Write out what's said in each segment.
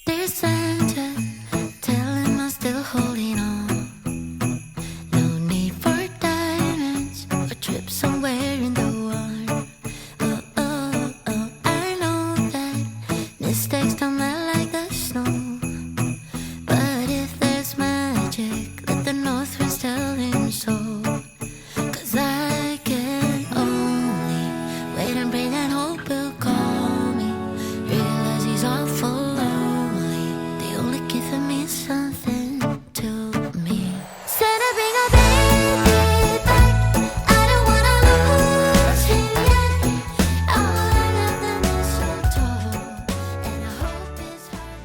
Dear Santa, tell him I'm still holding on. No need for diamonds or trips somewhere in the water. Oh, oh, oh, I know that mistakes don't melt like the snow. But if there's magic, let the north winds tell him so. 'Cause I can only wait and pray that hope will call me. Realize he's awful lonely. The only gift for me is something to me. Santa, bring a baby back. I don't wanna lose him yet. I will hang up the mistletoe, and I hope his heart.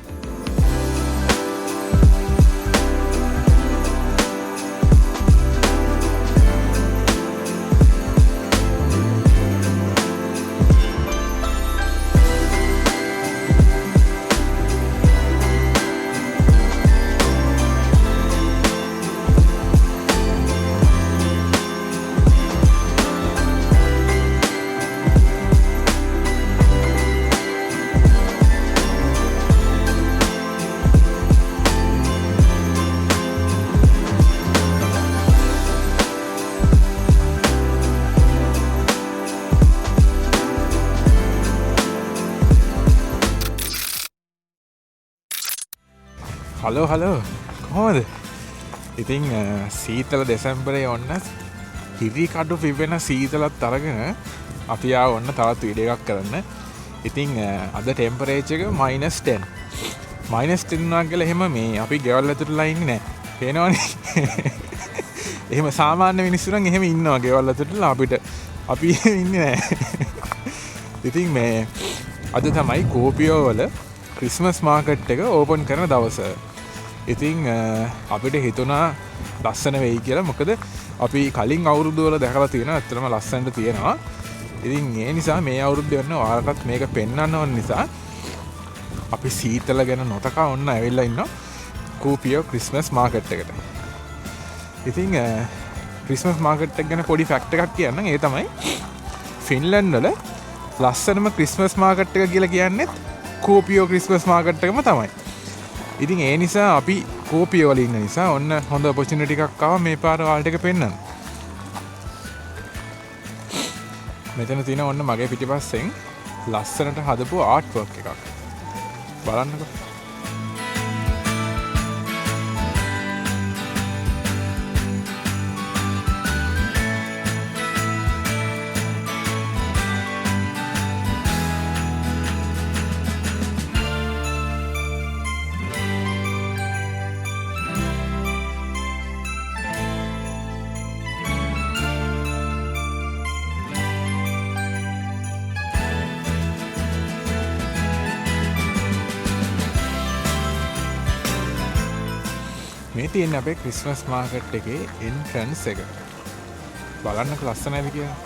Hello hello කොහොමද? ඉතින් සීතල දෙසැම්බරේ ඔන්න හිරි කඩු පිපෙන සීතලත් අරගෙන අපි ආව ඔන්න තවත් වීඩියෝ එකක් කරන්න. ඉතින් අද ටෙම්පරේචර් එක -10. -10 වුණා කියලා එහෙම මේ අපි ගෙවල් ඇතුළටලා ඉන්නේ නැහැ. පේනවනේ. එහෙම සාමාන්‍ය මිනිස්සු නම් එහෙම ඉන්නවා ගෙවල් ඇතුළටලා අපිට. අපි ඉන්නේ නැහැ. ඉතින් මේ අද තමයි කෝපියෝ වල ක්‍රිස්මස් මාකට් එක ඕපන් කරන දවස. ඉතින් අපිට හිතුණා ලස්සන වෙයි කියලා. මොකද අපි කලින් අවුරුදු වල දැකලා තියෙනවා ඇත්තටම ලස්සනට තියෙනවා. ඉතින් ඒ නිසා මේ අවුරුද්දේ වෙන ඔයාලටත් මේක පෙන්වන්න ඕන නිසා අපි සීතල ගැන නොතකා ඔන්න ඇවිල්ලා ඉන්නවා කෝපියෝ ක්‍රිස්මස් මාකට් එකට. ඉතින් ක්‍රිස්මස් මාකට් එක ගැන පොඩි ෆැක්ට් එකක් කියන්නම්. ඒ තමයි ෆින්ලන්ඩ් වල ලස්සනම ක්‍රිස්මස් මාකට් එක කියලා කියන්නේත් කෝපියෝ ක්‍රිස්මස් මාකට් එකම තමයි. ඉතින් ඒ නිසා අපි කෝපියෝ වල ඉන්න නිසා ඔන්න හොඳ ඔපචුනිටි එකක් ආවා මේ පාර ඔයාලට එක පෙන්නන්න. මෙතන තියෙන ඔන්න මගේ පිටිපස්සෙන් ලස්සනට හදපු ආර්ට් වර්ක් එකක්. බලන්නකෝ. මේ තියෙන අපේ ක්‍රිස්මස් මාකට් එකේ එන්ට්‍රන්ස් එක. බලන්නක ලස්සනයිද කියලා.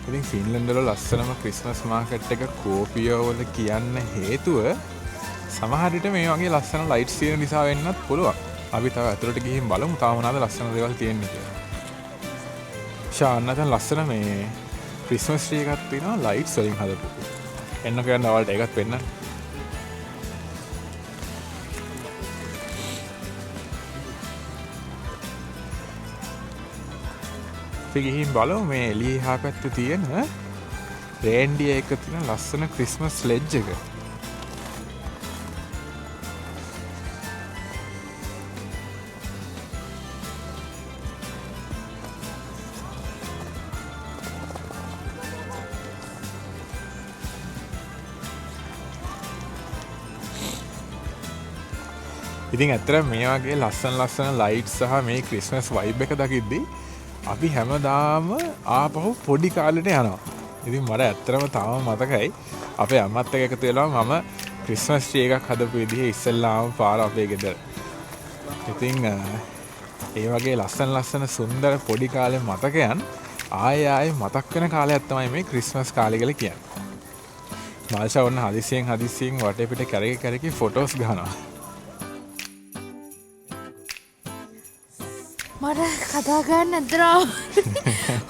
ඉතින් ෆින්ලන්ඩ් වල ලස්සනම ක්‍රිස්මස් මාකට් එක කෝපියෝ වල කියන්න හේතුව සමහර විට මේ වගේ ලස්සන ලයිට්ස් තියෙන නිසා වෙන්නත් පුළුවන්. අපි තව ඇතුළට ගිහින් බලමු තාම මොනවද ලස්සන දේවල් තියෙන්නේ කියලා. ෂාන් නැතන් ලස්සන මේ ක්‍රිස්මස් ට්‍රී එකක් තියෙනවා ලයිට්ස් වලින් හදපු. එන්න කියන්න ඔයාලට ඒකත් පෙන්නන්න. අපි ගිහින් බලමු මේ එළියේ එහා පැත්තේ තියෙන රේන්ඩියර් එක තියෙන ලස්සන ක්‍රිස්මස් ස්ලෙජ් එක. ඉතින් ඇත්තට මේ වගේ ලස්සන ලයිට් සහ මේ ක්‍රිස්මස් වයිබ් එක දකිද්දී අපි හැමදාම ආපහු පොඩි කාලෙට යනවා. ඉතින් මට ඇත්තටම තාම මතකයි අපේ අම්මත් එක්ක එකතු වෙලා මම ක්‍රිස්මස් ට්‍රී එකක් හදපු විදිහේ ඉස්සෙල්ලාම පාර අපේ ගෙදර. ඉතින් ඒ වගේ ලස්සන සුන්දර පොඩි කාලේ මතකයන් ආයෙ මතක් වෙන කාලයක් තමයි මේ ක්‍රිස්මස් කාලය කියලා කියන්නේ. මාල්ෂා ඔන්න හදිසියෙන් වටේ පිට කැරකි ෆොටෝස් ගහනවා. මට කතා කරන්න ඇතරාව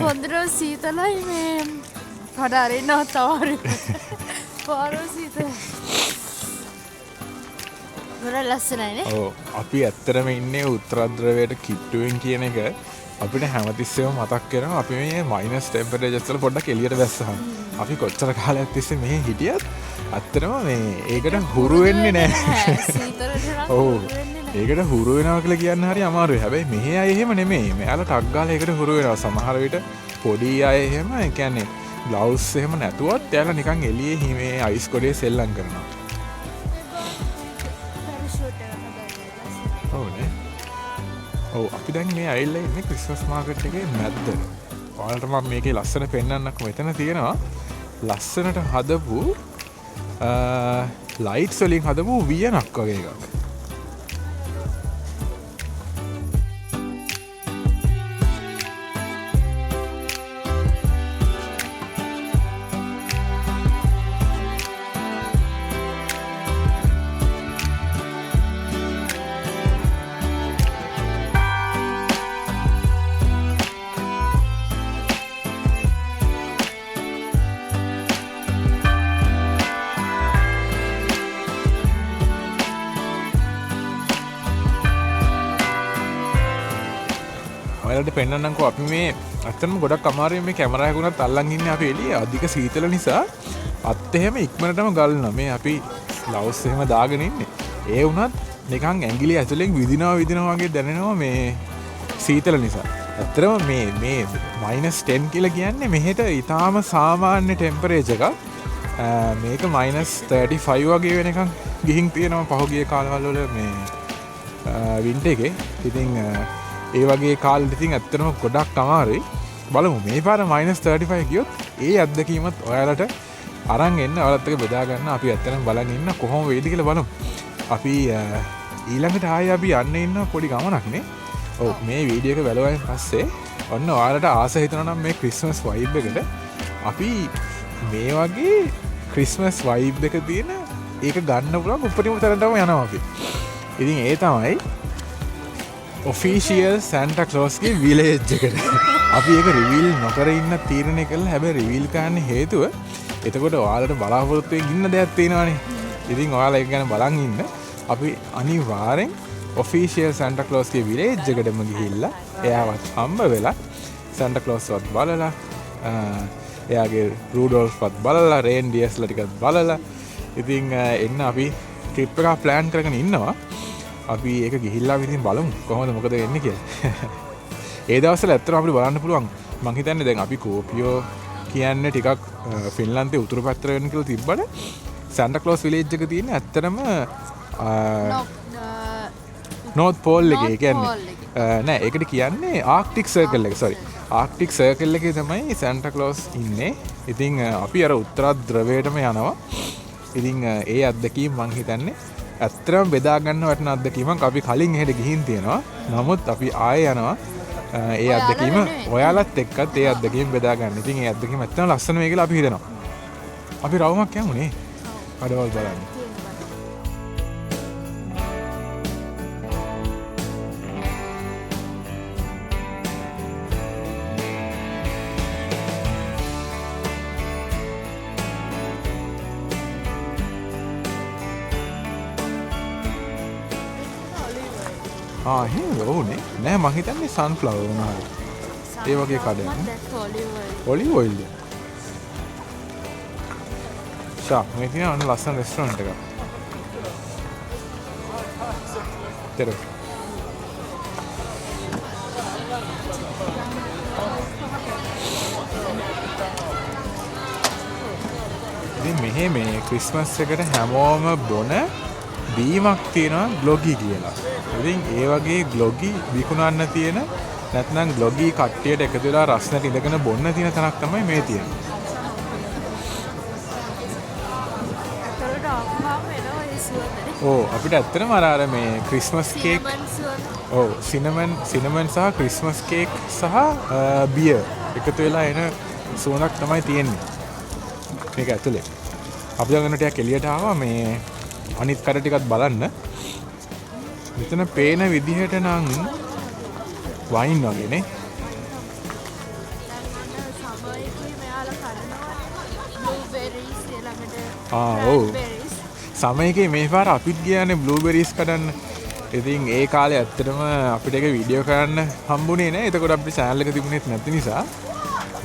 හොඳට සීතලයි මේ කඩාරෙන්නවා තවාරු පාරෝ සීතල ගොඩක් ලස්සනයිනේ. ඔව් අපි ඇත්තටම ඉන්නේ උත්තරද්‍රවයට කිට්ටුවෙන් කියන එක අපිට හැමතිස්සෙම මතක් වෙනවා. අපි මේ මයිනස් ටෙම්පරේචර්ස් වල පොඩ්ඩක් එළියට බැස්සහම අපි කොච්චර කාලයක් තිස්සේ මෙහෙ හිටියත් ඇත්තටම මේ ඒකට හුරු වෙන්නේ නැහැ. සීතලට නම් ඔව් හුරු වෙන්නේ නැහැ. ඒකට හුරු වෙනවා කියලා කියන්න හරි අමාරුයි. හැබැයි මෙහි අය එහෙම නෙමෙයි. මෙයාලා ටක් ගාලා ඒකට හුරු වෙනවා. සමහර විට පොඩි අය එහෙම ඒ කියන්නේ ග්ලව්ස් එහෙම නැතුවත් එයාලා නිකන් එළියේ හිමේ අයිස් කොටේ සෙල්ලම් කරනවා. පැරෂූට් එක හදාගන්න. ඔව් නේ. ඔව් අපි දැන් මේ ඇවිල්ලා ඉන්නේ ක්‍රිස්මස් මාකට් එකේ මැද්ද. ඔයාලට මම මේකේ ලස්සන පෙන්නන්නකෝ. මෙතන තියෙනවා ලස්සනට හදපු ලයිට්ස් වලින් හදපු වියනක් වගේ එකක්. ඔයාලට පෙන්නන්නම්කෝ අපි මේ ඇත්තටම ගොඩක් අමාරුවෙන් මේ කැමරා එකකුණත් අල්ලන් ඉන්නේ අපි එළියේ අධික සීතල නිසා අත් එහෙම ඉක්මනටම ගලනවා. මේ අපි ග්ලව්ස් එහෙම දාගෙන ඉන්නේ. ඒ වුණත් නිකන් ඇඟිලි ඇතුලෙන් විදිනවා වගේ දැනෙනවා මේ සීතල නිසා. ඇත්තටම මේ -10 කියලා කියන්නේ මෙහෙට ඊටාම සාමාන්‍ය ටෙම්පරේචර් එකක්. මේක -35 වගේ වෙනකන් ගිහින් තියෙනවා පහුගිය කාලවල වල මේ වින්ටර් එකේ. ඉතින් ඒ වගේ කාලෙට ඉතින් ඇත්තටම ගොඩක් අමාරුයි. බලමු මේ පාර -35 ගියොත් ඒ අත්දැකීමත් ඔයාලට අරන් එන්න ඔයාලත් එක්ක බෙදා ගන්න. අපි ඇත්තටම බලන් ඉන්න කොහොම වෙයිද කියලා බලමු. අපි ඊළඟට ආයේ අපි යන්න ඉන්න පොඩි ගමනක් නේ. ඔව් මේ වීඩියෝ එක බලුවායින් පස්සේ ඔන්න ඔයාලට ආස හිතනවා නම් මේ ක්‍රිස්මස් වයිබ් එකට අපි මේ වගේ ක්‍රිස්මස් වයිබ් එක තියෙන ඒක ගන්න පුළුවන් උපරිම තරමටම යනවා අපි. ඉතින් ඒ තමයි ඔෆිෂියල් සැන්ටා ක්ලෝස්ගේ විලේජ් එකට. අපි ඒක රිවීල් නොකර ඉන්න තීරණය කළා. හැබැයි රිවීල් කරන්න හේතුව එතකොට ඔයාලට බලාපොරොත්තු වෙන්න ඉන්න දෙයක් තියෙනවානේ. ඉතින් ඔයාලා ඒක ගැන බලන් ඉන්න. අපි අනිවාර්යෙන් ඔෆිෂියල් සැන්ටා ක්ලෝස්ගේ විලේජ් එකටම ගිහිල්ලා එයාවත් හම්බ වෙලා සැන්ටා ක්ලෝස්වත් බලලා එයාගේ රූඩෝල්ෆ්වත් බලලා රේන්ඩියර්ස්ලා ටිකත් බලලා ඉතින් එන්න අපි ට්‍රිප් එකක් ප්ලෑන් කරගෙන ඉන්නවා. අපි ඒක ගිහිල්ලා ඉතින් බලමු කොහොමද මොකද වෙන්නේ කියලා. ඒ දවස්වල ඇත්තටම අපිට බලන්න පුළුවන්. මං හිතන්නේ දැන් අපි කෝපියෝ කියන්නේ ටිකක් ෆින්ලන්තේ උතුරු පැත්තට වෙන කියලා තිබ්බට සැන්ටා ක්ලෝස් විලේජ් එක තියෙන්නේ ඇත්තටම නෝත් පෝල් එකේ. කියන්නේ නෑ ඒකට කියන්නේ ආක්ටික් සර්කල් එක. සෝරි ආක්ටික් සර්කල් එකේ තමයි සැන්ටා ක්ලෝස් ඉන්නේ. ඉතින් අපි අර උත්තර ධ්‍රවයටම යනවා. ඉතින් ඒ අත්දැකීම මං හිතන්නේ ඇත්තටම බෙදා ගන්න වටින අත්දැකීමක්. අපි කලින් එහෙට ගිහින් තියෙනවා. නමුත් අපි ආයේ යනවා ඒ අත්දැකීම ඔයාලත් එක්කත් ඒ අත්දැකීම බෙදා ගන්න. ඉතින් ඒ අත්දැකීම ඇත්තටම ලස්සන වෙයි කියලා අපි හිතනවා. අපි රවුමක් යමුනේ. කඩවල් බලන්න. ඕනේ නෑ මං හිතන්නේ සන්ෆ්ලවර් වුණා. ඒ වගේ කඩයක්. Olive oil. මේ තියෙන අන්න ලස්සන රෙස්ටොරන්ට් එකක්. ඉතින් මෙහෙ මේ ක්‍රිස්මස් එකට හැමෝම බොන බීමක් තියෙනවා ග්ලොගි කියලා. ඉතින් ඒ වගේ ග්ලොගි විකුණන්න තියෙන නැත්නම් ග්ලොගි කට්ටියට එකතු වෙලා රස්නට ඉඳගෙන බොන්න තියෙන තැනක් තමයි මේ තියෙන්නේ. ඕ අපිට ඇත්තටම අර මේ ක්‍රිස්මස් කේක් ඔව් සිනමන් සහ ක්‍රිස්මස් කේක් සහ බියර් එකතු වෙලා එන සුවඳක් තමයි තියෙන්නේ මේක ඇතුලේ. අපි දැන් ටිකක් එළියට ආවා මේ අනිත් කඩ ටිකත් බලන්න. මෙතන පේන විදිහට නම් වයින් වගේනේ. සමයකුයි මෙයාලා කඩනවා බ්ලූබෙරීස් ළඟට ඔව්. බෙරීස් සමයකේ මේ පාර අපිත් ගියානේ බ්ලූබෙරීස් කඩන්න. ඉතින් ඒ කාලේ ඇත්තටම අපිට ඒක වීඩියෝ කරන්න හම්බුනේ නැහැ. එතකොට අපේ channel එක තිබුණෙත් නැති නිසා.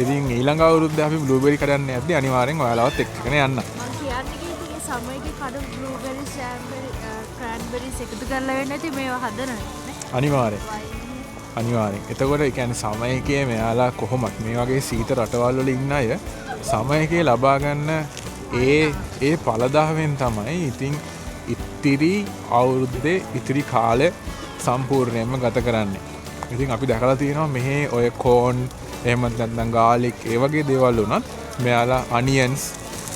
ඉතින් ඊළඟ අවුරුද්දේ අපි බ්ලූබෙරි කඩන්න යද්දී අනිවාර්යෙන් ඔයාලවත් එක්කගෙන යන්න. මම කියන්නේ ඉතින් සමයකේ කඩ බ්ලූබෙරීස් ක්‍රෑන්බෙරීස් එකතු කරලා වෙන්නේ නැති මේවා හදනවා නේ. අනිවාර්යෙන්. අනිවාර්යෙන්. එතකොට ඒ කියන්නේ සමයකේ මෙයාලා කොහොමත් මේ වගේ සීත රටවල් වල ඉන්න අය සමයකේ ලබා ගන්න ඒ පළදාවෙන් තමයි ඉතින් ඉතිරි අවුරුද්දේ ඉතිරි කාලය සම්පූර්ණයෙන්ම ගත කරන්නේ. ඉතින් අපි දැකලා තියෙනවා මෙහි ඔය කෝන් එහෙමත් නැත්නම් ගාලික් ඒ වගේ දේවල් වුණත් මෙයාලා අනියන්ස්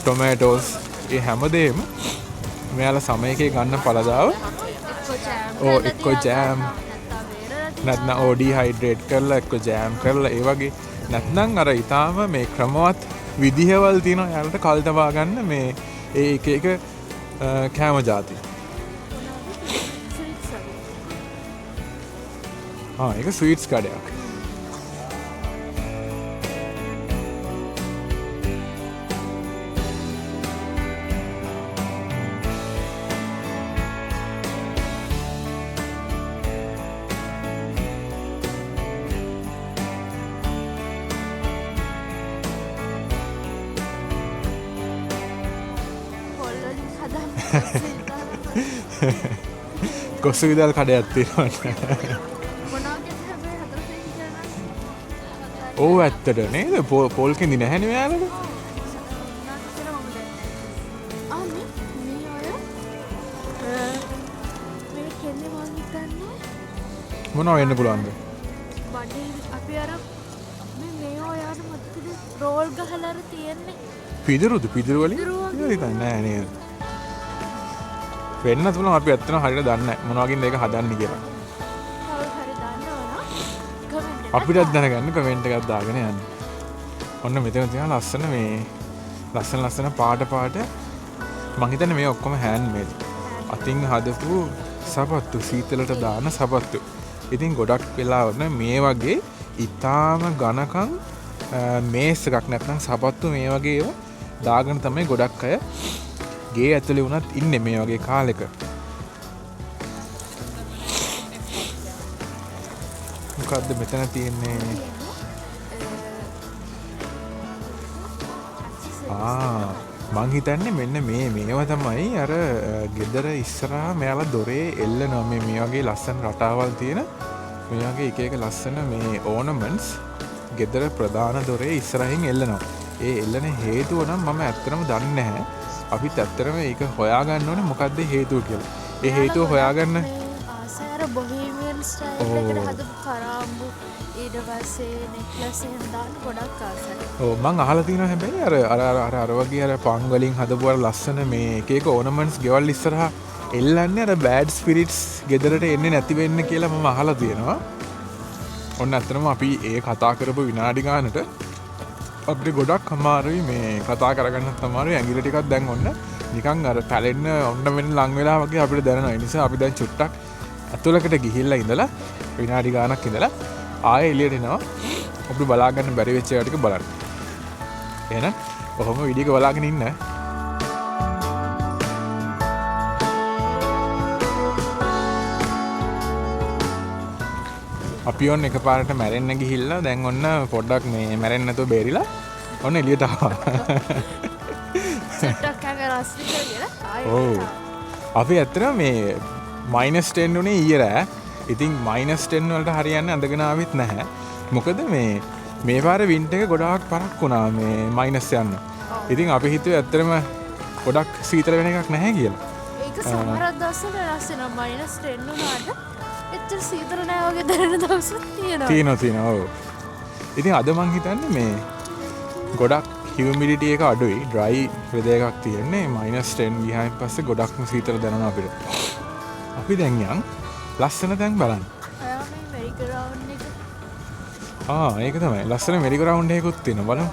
ටොමැටෝස් ඒ හැමදේම මෙයාලා සමයකේ ගන්න පළදාව එක්ක ජෑම් නැත්නම් ඩිහයිඩ්‍රේට් කරලා එක්ක ජෑම් කරලා ඒ වගේ නැත්නම් අර ඊටාම මේ ක්‍රමවත් විදිහවල් තියෙනවා යාලට කල් තබා ගන්න මේ ඒ එක කෑම જાති. ඒක ස්වීට්ස් කඩයක්. කොස්සු විදල් කඩයක් තියෙනවා. ඕ ඇත්තට නේද පොල් කෙඳි නැහැනේ මෙයාලට. මොනවා වෙන්න පුළුවන්ද? අපි අර මේ ඔයාට මතකද රෝල් ගහලා අර තියෙන්නේ පිදුරුද පිදුරු වලින් හිතන්නේ නෑ නේද? වෙන්න පුළුවන් අපි ඇත්තටම හරියට දන්නේ නැහැ මොන වගේද මේක හදන්නේ කියලා. හරි දන්නවනම් කමෙන්ට් අපිටත් දැනගන්න කමෙන්ට් එකක් දාගෙන යන්න. ඔන්න මෙතන තියෙන ලස්සන ලස්සන පාට මං හිතන්නේ මේ ඔක්කොම හෑන්ඩ් මේඩ්. අතින් හදපු සපත්තු සීතලට දාන සපත්තු. ඉතින් ගොඩක් වෙලාවට මේ වගේ ඊටාම ඝනකම් මේස් එකක් නැත්නම් සපත්තු මේ වගේ ඒවා දාගෙන තමයි ගොඩක් අය ගේ ඇතුලේ වුණත් ඉන්නේ මේ වගේ කාලෙක. මොකද්ද මෙතන තියෙන්නේ? මං හිතන්නේ මෙන්න මේවා තමයි අර ගෙදර ඉස්සරහා මෙයාලා දොරේ එල්ලනවා මේ වගේ ලස්සන රටාවල් තියෙන මේ වගේ එක ලස්සන මේ ඕනමන්ට්ස් ගෙදර ප්‍රධාන දොරේ ඉස්සරහින් එල්ලනවා. ඒ එල්ලන හේතුව නම් මම ඇත්තටම දන්නේ නැහැ. අපිත් ඇත්තටම ඒක හොයාගන්න ඕනේ මොකක්ද හේතුව කියලා. ඒ හේතුව හොයාගන්න ආසාර බොහීමියන් ස්ටයිල් එකට හදපු කරාම්බු ඊට පස්සේ නෙක්ලස් එහෙම දාන්න ගොඩක් ආසයි. ඔව් මං අහලා තියෙනවා හැබැයි අර වගේ අර පන් වලින් හදපු අර ලස්සන මේ එක ඕනමන්ට්ස් ගෙවල් ඉස්සරහා එල්ලන්නේ අර බෑඩ් ස්පිරිට්ස් ගෙදරට එන්නේ නැති වෙන්න කියලා මම අහලා තියෙනවා. ඔන්න ඇත්තටම අපි ඒ කතා කරපු විනාඩි ගානට අපිට ගොඩක් අමාරුයි මේ කතා කරගන්නත් අමාරුයි. ඇඟිලි ටිකක් දැන් ඔන්න නිකන් අර පැලෙන්න ඔන්න වෙන ලං වෙලා වගේ අපිට දැනෙනවා. ඒ නිසා අපි දැන් චුට්ටක් ඇතුළකට ගිහිල්ලා ඉඳලා විනාඩි ගානක් ඉඳලා ආයෙ එළියට එනවා. අපිට බලා ගන්න බැරි වෙච්ච ඒවා ටික බලන්න. එහෙනම් කොහොම වීඩියෝ එක බලාගෙන ඉන්න. අපි ඔන්න එකපාරට මැරෙන්න ගිහිල්ලා දැන් ඔන්න පොඩ්ඩක් මේ මැරෙන්න නැතුව බේරිලා ඔන්න එළියට ආවා. සෙට්ටක් කෑම රස්නි කියලා ආයෙත් ඔව්. අපි ඇත්තටම මේ -10 උනේ ඊයේ රෑ. ඉතින් -10 වලට හරියන්නේ අඳගෙන ආවෙත් නැහැ. මොකද මේ පාර වින්ට් එක ගොඩාක් පරක් වුණා මේ මයිනස් යන්න. ඉතින් අපි හිතුවේ ඇත්තටම ගොඩක් සීතල වෙන එකක් නැහැ කියලා. ඒක සමහර දවස්වල වෙනස් වෙනවා -10 වුණාට එච්චර සීතල නෑ වගේ දැනෙන දවසක් තියෙනවා. තියෙනවා. ඔව්. ඉතින් අද මං හිතන්නේ මේ ගොඩක් හියුමිඩිටි එක අඩුයි. ඩ්‍රයි වෙදර් එකක් තියෙන්නේ. -10 ගියායින් පස්සේ ගොඩක්ම සීතල දැනෙනවා අපිට. අපි දැන් යන් ලස්සන තැන් බලන්න. ඔයා මේ මෙරික රවුන්ඩ් එක ඒක තමයි. ලස්සන මෙරික රවුන්ඩ් එකකුත් තියෙනවා බලමු.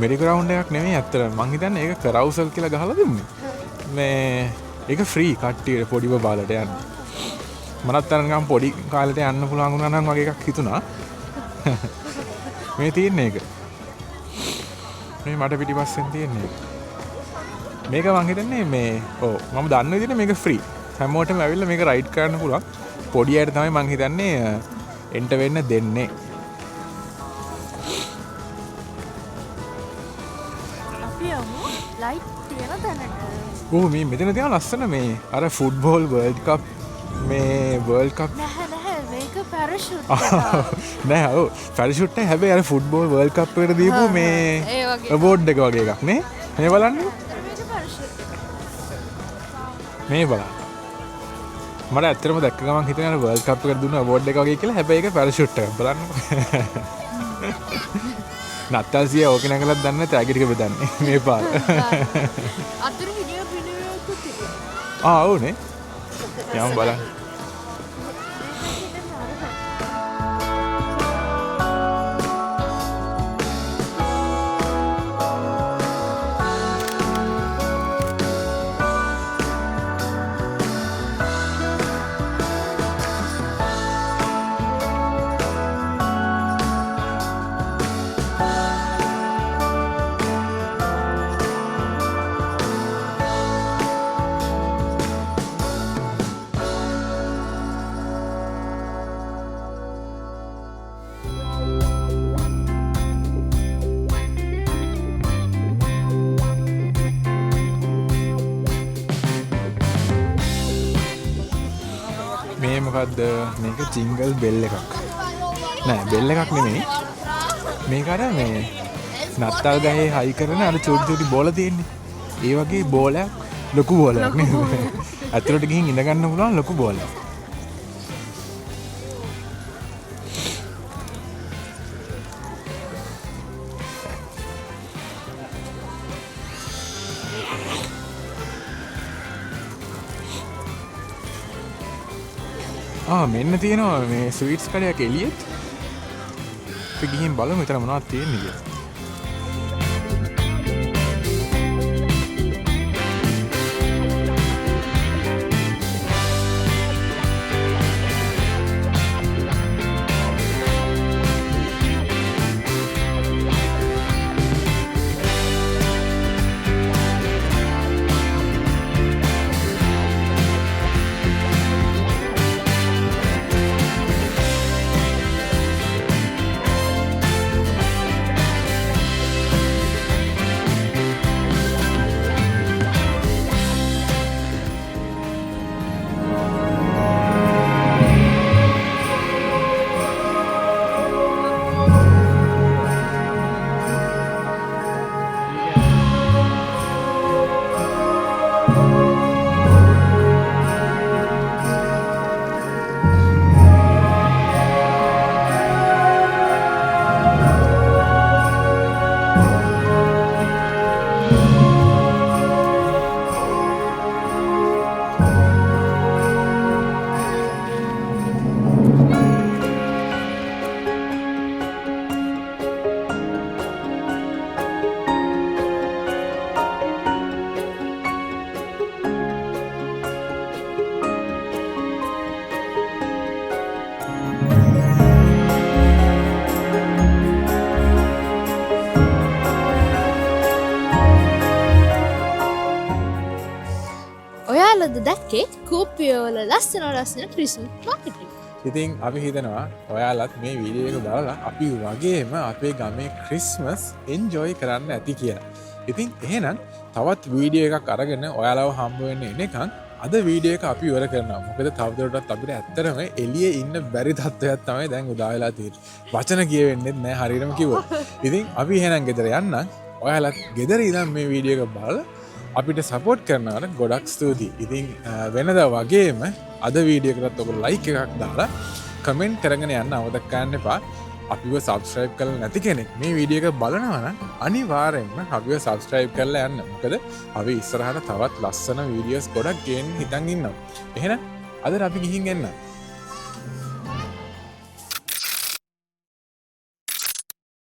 මෙරිගරවුන්ඩ් එකක් නෙමෙයි ඇත්තට මං හිතන්නේ ඒක කරවුසල් කියලා ගහලා දුන්නේ. මේ ඒක ෆ්‍රී කට්ටියට පොඩිව බාලට යන්න. මනත් තරංගම් පොඩි කාලෙට යන්න පුළුවන් වුණා නම් වගේ එකක් හිතුණා. මේ තියෙන්නේ ඒක. මේ මට පිටිපස්සෙන් තියෙන්නේ. මේක මං හිතන්නේ මේ මම දන්න විදිහට මේක ෆ්‍රී. හැමෝටම ඇවිල්ලා මේක රයිඩ් කරන්න පුළුවන්. පොඩි අයට තමයි මං හිතන්නේ එන්ට වෙන්න දෙන්නේ. අපි යමු ලයිට් තියෙන තැනට. මේ මෙතන තියෙන ලස්සන මේ අර ෆුට්බෝල් වර්ල්ඩ් කප් මේ වර්ල්ඩ් කප් නැහැ මේක පැරෂුට් නෑ ඔව් පැරෂුට් එක හැබැයි අර ෆුට්බෝල් වර්ල්ඩ් කප් එකට දීපු මේ ඒ වගේ අවෝඩ් එක වගේ එකක් නේ මේ බලන්න මේක පැරෂුට් මේ බලන්න මට ඇත්තටම දැක්ක ගමන් හිතෙනවා අර වර්ල්ඩ් කප් එකට දුන්න අවෝඩ් එක වගේ කියලා හැබැයි ඒක පැරෂුට් එකක් බලන්න නත්තල්සිය ඕක නැගලත් දන්නේ නැහැ ටැග් ටික බෙදන්නේ මේ පාර අතුරු හිඩිය පිළිවෙලකුත් තිබුණා ඔව්නේ යමු බලන්න මේ මොකද්ද මේක ජින්ගල් බෙල් එකක් නෑ බෙල් එකක් නෙමෙයි මේක අර මේ නත්තල් ගහේ හයි කරන අර චූටි චූටි බෝල තියෙන්නේ ඒ වගේ බෝලයක් ලොකු බෝලයක් නේ අතට ගිහින් ඉඳ ගන්න පුළුවන් ලොකු බෝලයක් මෙන්න තියෙනවා මේ ස්වීට්ස් කඩයක් එළියෙත් අපි ගිහින් බලමු මෙතන මොනවද තියෙන්නේ කියලා. ඔයාලද දැක්කේ කූප්පියවල ලස්සන ක්‍රිස්මස් මාකට් එක. ඉතින් අපි හිතනවා ඔයාලත් මේ වීඩියෝ එක බලලා අපි වගේම අපේ ගමේ ක්‍රිස්මස් එන්ජොයි කරන්න ඇති කියලා. ඉතින් එහෙනම් තවත් වීඩියෝ එකක් අරගෙන ඔයාලව හම්බ වෙන්න එනකන් අද වීඩියෝ එක අපි ඉවර කරනවා. මොකද තවදුරටත් අපිට ඇත්තටම එළියේ ඉන්න බැරි තත්ත්වයක් තමයි දැන් උදා වෙලා තියෙන්නේ. වචන කියවෙන්නේ නැහැ හරියටම කිව්වොත්. ඉතින් අපි එහෙනම් ගෙදර යන්නම්. ඔයාලත් ගෙදර ඉඳන් මේ වීඩියෝ එක බලලා අපිට සපෝට් කරනවට ගොඩක් ස්තුතියි. ඉතින් වෙනදා වගේම අද වීඩියෝ එකටත් ඔබ ලයික් එකක් දාලා කමෙන්ට් කරගෙන යන්න අමතක කරන්න එපා. අපිව සබස්ක්‍රයිබ් කරලා නැති කෙනෙක් මේ වීඩියෝ එක බලනවා නම් අනිවාර්යෙන්ම අපිව සබස්ක්‍රයිබ් කරලා යන්න. මොකද අපි ඉස්සරහට තවත් ලස්සන වීඩියෝස් ගොඩක් ගේන්න හිතන් ඉන්නවා. එහෙනම් අද අපි ගිහින් එන්න.